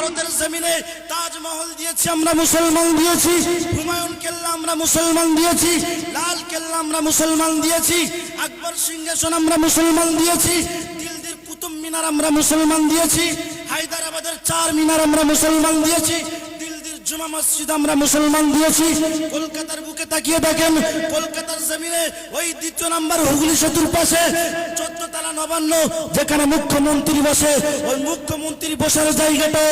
ভারতের জমিনে তাজমহল দিয়েছি আমরা মুসলমান দিয়েছি, হুমায়ুন কেল্লা আমরা মুসলমান দিয়েছি, লাল কেল্লা আমরা মুসলমান দিয়েছি, আকবর সিংহাসন আমরা মুসলমান দিয়েছি, দিল্লির কুতুব মিনার আমরা মুসলমান দিয়েছি, হায়দ্রাবাদের চার মিনার আমরা মুসলমান দিয়েছি, জুমা মসজিদ আমরা মুসলমান দিয়েছি। কলকাতার বুকে তাকিয়ে দেখেন, কলকাতার জমিনে ওই দ্বিতীয় নাম্বার হুগলি সেতুর পাশে 14 তলা নবান্ন, যেখানে মুখ্যমন্ত্রী বসে, ওই মুখ্যমন্ত্রী বসার জায়গাটা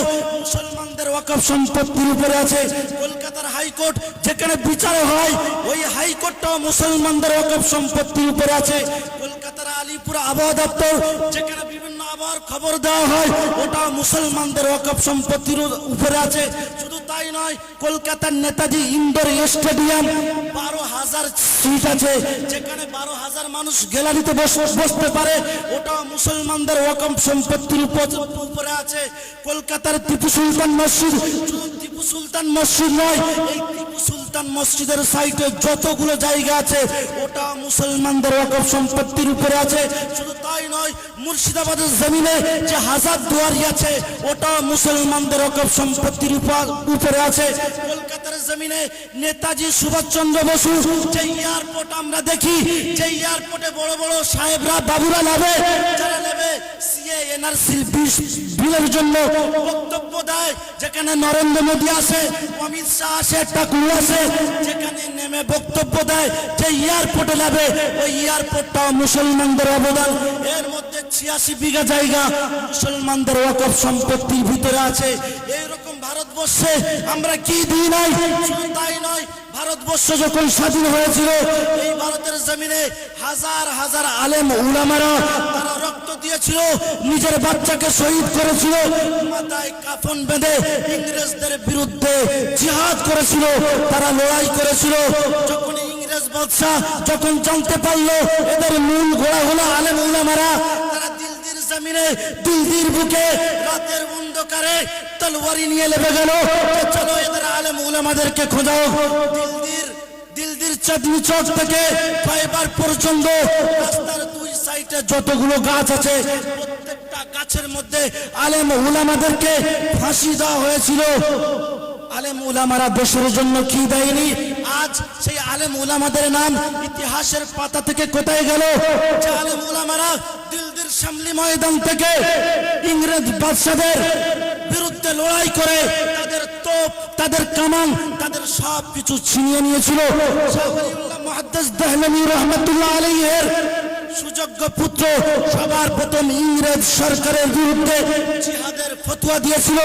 মুসলমানদের ওয়াকফ সম্পত্তির উপরে আছে। কলকাতার হাইকোর্ট যেখানে বিচার হয়, ওই হাইকোর্টটাও মুসলমানদের ওয়াকফ সম্পত্তির উপরে আছে। কলকাতার আলিপুর আবহাওয়া দপ্তর যেখানে বিভিন্ন আবহাওয়ার খবর দেওয়া হয়, ওটা মুসলমানদের ওয়াকফ সম্পত্তির উপরে আছে। শুধু তাই নয়, কলকাতার নেতাজি ইন্ডোর স্টেডিয়াম 12,000 সিট আছে, যেখানে 12,000 মানুষ গ্যালারিতে বসতে পারে, ওটা মুসলমানদের ওয়াকফ সম্পত্তির উপরে আছে। কলকাতার টিপু সুলতান মসজিদ শুধু টিপু সুলতান মসজিদ নয়, এই টিপু সুলতান মসজিদের সাইটে যতগুলো জায়গা আছে, ওটা মুসলমানদের ওয়াকফ সম্পত্তির উপরে আছে। শুধু তাই নয়, মুর্শিদাবাদের জমিনে যে হাজার দুয়ারি আছে, ওটা মুসলমানদের ওয়াকফ সম্পত্তির উপরে আছে। কলকাতার জমিনে নেতাজি সুভাষচন্দ্র বসু যে এয়ারপোর্ট আমরা দেখি, যে এয়ারপোর্টে বড় বড় সাহেবরা বাবুরা নেবে, যারা নেবে সিএ এনআরসি বিলের জন্য বক্তব্য দেয়, যেখানে নরেন্দ্র মোদী আসে, অমিত শাহ আসে, ঠাকুর আসে, যেখানে নেমে বক্তব্য দেয়, যে এয়ারপোর্টে নেবে, ওই এয়ারপোর্টটাও মুসলমানদের অবদান। এর মধ্যে 86 বিঘা জায়গা মুসলমানদের ওয়াকফ সম্পত্তির ভিতরে আছে। এইরকম ভারতবর্ষে আমরা কি দিই নাই? শুধু তাই নয়, ভারতবর্ষ যখন স্বাধীন হয়েছিল, এই ভারতের জমিনে হাজার হাজার আলেম উলামারা তারা রক্ত দিয়েছিল, নিজের বাচ্চাকে শহীদ করেছিল, মাথায় কাফন বেঁধে ইংরেজদের বিরুদ্ধে জিহাদ করেছিল, তারা লড়াই করেছিল। যখন ইংরেজ বাদশা যখন জানতে পারলো এদের মূল গোড়া হলো আলেম উলামারা, তারা দিল্লির জমিনে, দিল্লির বুকে রাতের অন্ধকারে তলোয়ারি নিয়ে লেগে গেল, চলো এদের আলেম উলামাদেরকে খোঁজাও। দিল্লির চাঁদনি চক থেকে ফাইবার পর্যন্ত রাস্তার দুই সাইডে যতগুলো গাছ আছে, প্রত্যেকটা গাছের মধ্যে আলেম উলামাদেরকে ফাঁসি দেওয়া হয়েছিল। আলেম উলামারা দেশের জন্য কি দেয়নি? আজ সেই আলেম উলামাদের নাম ইতিহাসের পাতা থেকে কোথায় গেল? যে আলেম উলামারা দিল্লির শামলি ময়দান থেকে ইংরেজ বাদশাদের বিরুদ্ধে লড়াই করে তাদের তোপ, তাদের কামান, তাদের সব কিছু ছিনিয়ে নিয়েছিল। শাহ ওলিউল্লাহ মুহাদ্দিস দেহলভী রহমাতুল্লাহ আলাইহির সুযোগ্য পুত্র সবার প্রথম ইংরেজ সরকারের বিরুদ্ধে জিহাদের ফতোয়া দিয়েছিল।